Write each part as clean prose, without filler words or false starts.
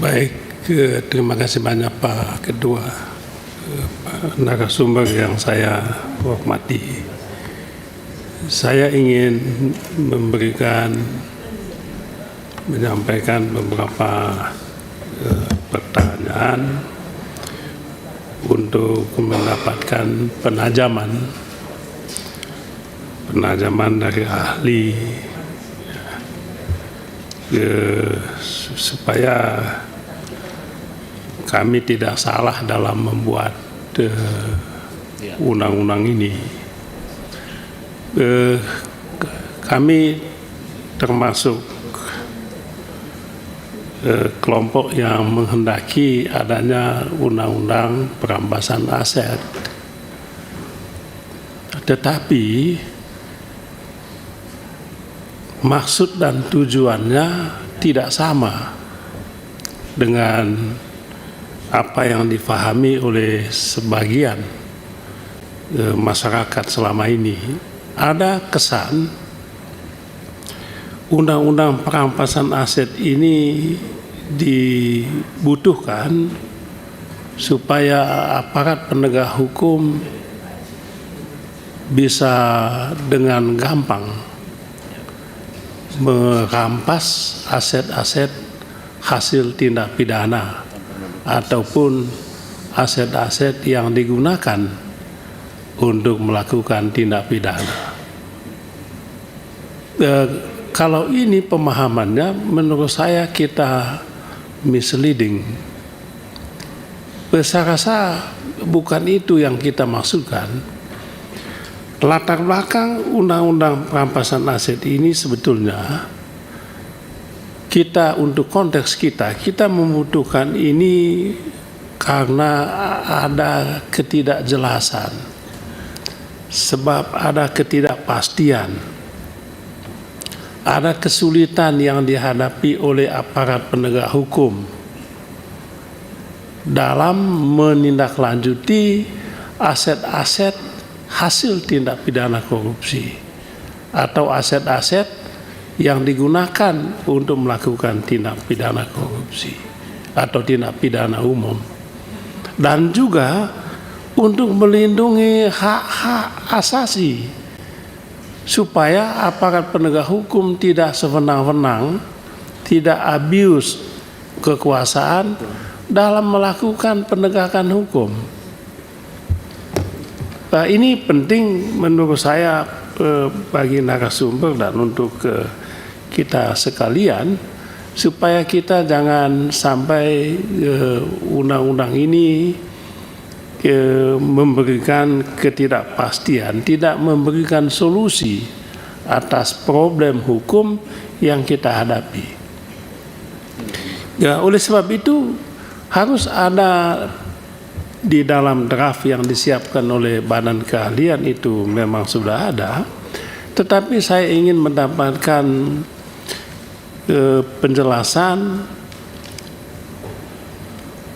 Baik, terima kasih banyak Pak Ketua, Pak narasumber yang saya hormati. Saya ingin menyampaikan beberapa pertanyaan untuk mendapatkan penajaman dari ahli supaya kami tidak salah dalam membuat undang-undang ini. Kami termasuk kelompok yang menghendaki adanya undang-undang perampasan aset. Tetapi maksud dan tujuannya tidak sama dengan apa yang difahami oleh sebagian masyarakat selama ini. Ada kesan undang-undang perampasan aset ini dibutuhkan supaya aparat penegak hukum bisa dengan gampang merampas aset-aset hasil tindak pidana ataupun aset-aset yang digunakan untuk melakukan tindak pidana. Kalau ini pemahamannya, menurut saya kita misleading. Saya rasa bukan itu yang kita maksudkan. Latar belakang undang-undang perampasan aset ini sebetulnya untuk konteks kita membutuhkan ini karena ada ketidakjelasan, sebab ada ketidakpastian, ada kesulitan yang dihadapi oleh aparat penegak hukum dalam menindaklanjuti aset-aset hasil tindak pidana korupsi atau aset-aset yang digunakan untuk melakukan tindak pidana korupsi atau tindak pidana umum, dan juga untuk melindungi hak-hak asasi supaya aparat penegak hukum tidak sewenang-wenang, tidak abuse kekuasaan dalam melakukan penegakan hukum. Ini penting menurut saya bagi narasumber dan untuk kita sekalian, supaya kita jangan sampai undang-undang ini memberikan ketidakpastian, tidak memberikan solusi atas problem hukum yang kita hadapi. Ya, oleh sebab itu harus ada di dalam draft yang disiapkan oleh Badan Keahlian, itu memang sudah ada, tetapi saya ingin mendapatkan penjelasan,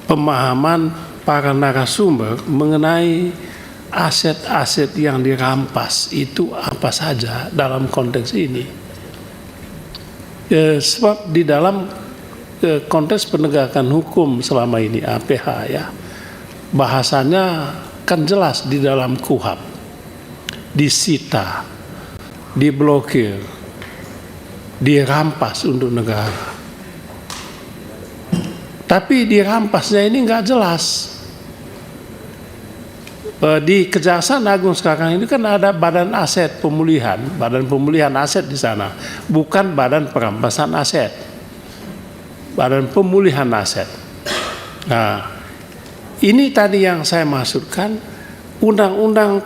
pemahaman para narasumber mengenai aset-aset yang dirampas itu apa saja dalam konteks ini. Sebab di dalam konteks penegakan hukum selama ini APH ya, bahasanya kan jelas di dalam KUHP, disita, diblokir, dirampas untuk negara. Tapi dirampasnya ini nggak jelas. Di Kejaksaan Agung sekarang ini kan ada Badan Aset Pemulihan, Badan Pemulihan Aset di sana, bukan Badan Perampasan Aset, Badan Pemulihan Aset. Nah, ini tadi yang saya maksudkan, undang-undang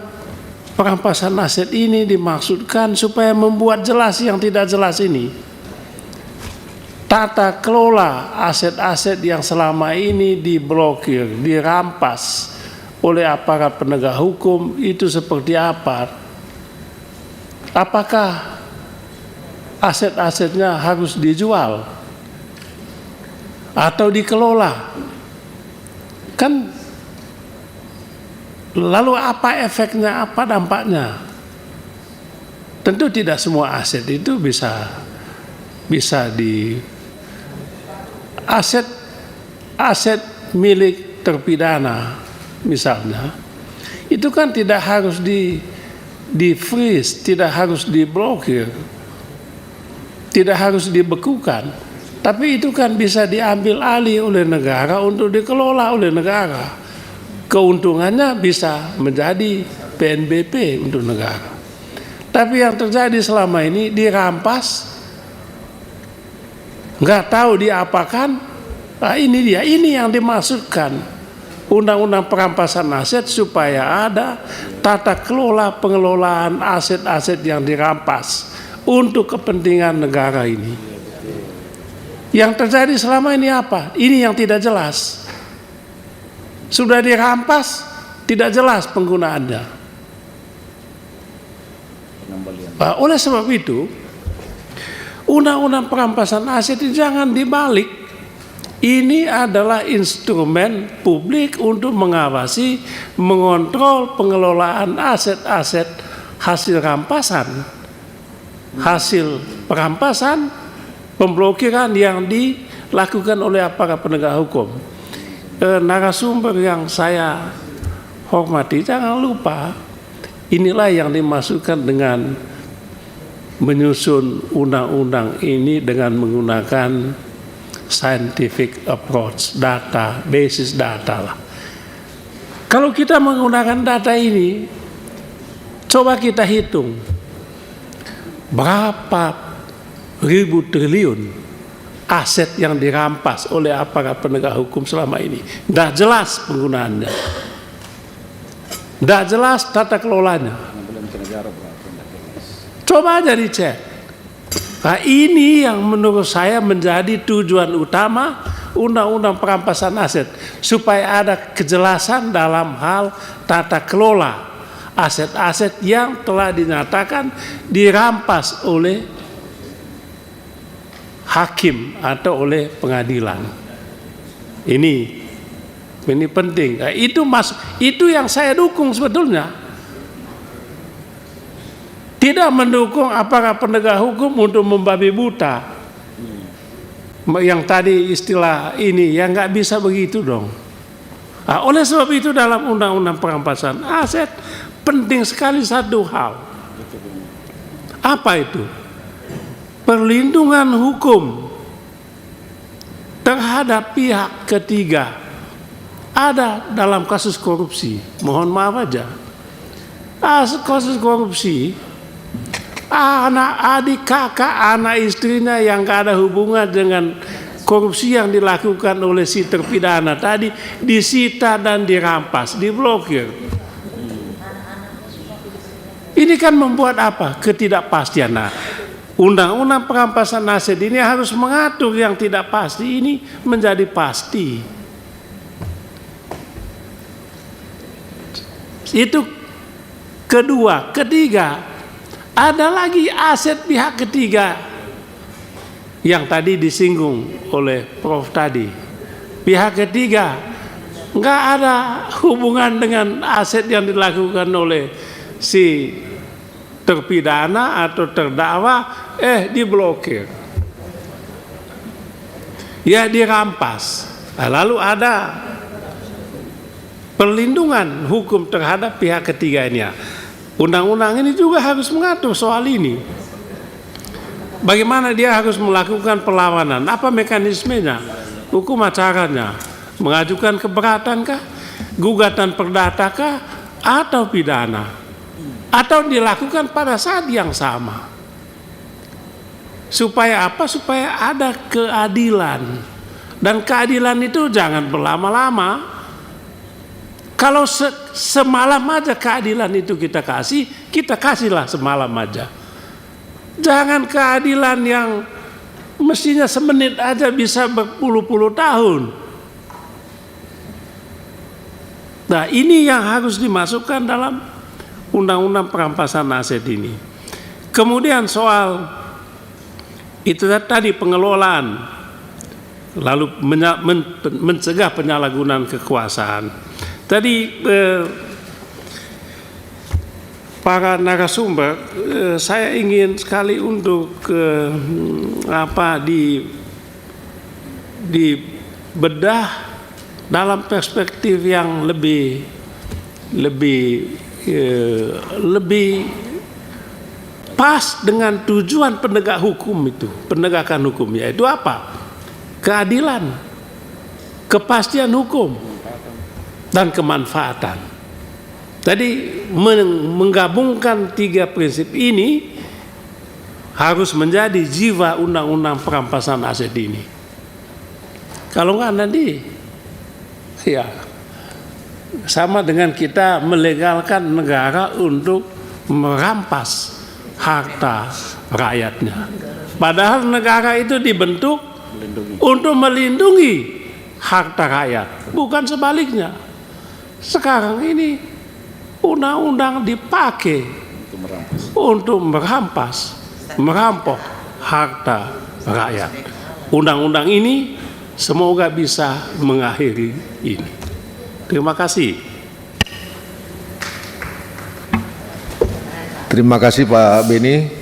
perampasan aset ini dimaksudkan supaya membuat jelas yang tidak jelas ini. Tata kelola aset-aset yang selama ini diblokir, dirampas oleh aparat penegak hukum itu seperti apa? Apakah aset-asetnya harus dijual atau dikelola? Kan lalu apa efeknya, apa dampaknya? Tentu tidak semua aset itu bisa aset aset milik terpidana misalnya, itu kan tidak harus di freeze, tidak harus diblokir, tidak harus dibekukan, tapi itu kan bisa diambil alih oleh negara untuk dikelola oleh negara. Keuntungannya bisa menjadi PNBP untuk negara. Tapi yang terjadi selama ini dirampas, nggak tahu diapakan. Nah, ini dia, ini yang dimaksudkan Undang-Undang Perampasan Aset, supaya ada tata kelola pengelolaan aset-aset yang dirampas untuk kepentingan negara ini. Yang terjadi selama ini apa? Ini yang tidak jelas. Sudah dirampas, tidak jelas penggunaannya. Nah, oleh sebab itu, Undang-Undang Perampasan Aset itu jangan dibalik. Ini adalah instrumen publik untuk mengawasi, mengontrol pengelolaan aset-aset hasil rampasan, hasil perampasan, pemblokiran yang dilakukan oleh aparat penegak hukum. Narasumber yang saya hormati, jangan lupa, inilah yang dimaksudkan dengan menyusun undang-undang ini dengan menggunakan scientific approach, data, basis data lah. Kalau kita menggunakan data ini, coba kita hitung berapa ribu triliun aset yang dirampas oleh aparat penegak hukum selama ini. Tidak jelas penggunaannya, tidak jelas tata kelolanya. Coba aja dicek. Nah, ini yang menurut saya menjadi tujuan utama Undang-Undang Perampasan Aset, supaya ada kejelasan dalam hal tata kelola aset-aset yang telah dinyatakan dirampas oleh hakim atau oleh pengadilan. Ini penting. Nah, itu yang saya dukung sebetulnya. Tidak mendukung aparat penegak hukum untuk membabi buta. Yang tadi istilah ini, yang nggak bisa begitu dong. Nah, oleh sebab itu dalam Undang-Undang Perampasan Aset penting sekali satu hal. Apa itu? Perlindungan hukum terhadap pihak ketiga ada dalam kasus korupsi. Mohon maaf aja. Kasus korupsi, anak, adik, kakak, anak istrinya yang gak ada hubungan dengan korupsi yang dilakukan oleh si terpidana tadi disita dan dirampas, diblokir. Ini kan membuat apa? Ketidakpastian. Nah, Undang-Undang Perampasan Aset ini harus mengatur yang tidak pasti ini menjadi pasti. Itu kedua. Ketiga, ada lagi aset pihak ketiga yang tadi disinggung oleh Prof tadi. Pihak ketiga nggak ada hubungan dengan aset yang dilakukan oleh si terpidana atau terdakwa, diblokir, ya dirampas. Nah, lalu ada perlindungan hukum terhadap pihak ketiga ini. Undang-undang ini juga harus mengatur soal ini. Bagaimana dia harus melakukan perlawanan? Apa mekanismenya? Hukum acaranya? Mengajukan keberatan kah? Gugatan perdata kah? Atau pidana? Atau dilakukan pada saat yang sama? Supaya apa? Supaya ada keadilan. Dan keadilan itu jangan berlama-lama. Kalau semalam aja keadilan itu kita kasihlah semalam aja. Jangan keadilan yang mestinya semenit aja bisa berpuluh-puluh tahun. Nah, ini yang harus dimasukkan dalam Undang-Undang Perampasan Aset ini. Kemudian soal itu tadi pengelolaan, lalu mencegah penyalahgunaan kekuasaan. Tadi para narasumber, saya ingin sekali untuk di bedah dalam perspektif yang lebih pas dengan tujuan penegak hukum itu, penegakan hukum, yaitu apa? Keadilan, kepastian hukum, dan kemanfaatan. Jadi menggabungkan tiga prinsip ini harus menjadi jiwa undang-undang perampasan aset ini. Kalau nggak nanti, ya sama dengan kita melegalkan negara untuk merampas harta rakyatnya. Padahal negara itu dibentuk untuk melindungi harta rakyat, bukan sebaliknya. Sekarang ini undang-undang dipakai untuk merampok harta rakyat. Undang-undang ini semoga bisa mengakhiri ini. Terima kasih. Terima kasih Pak Beni.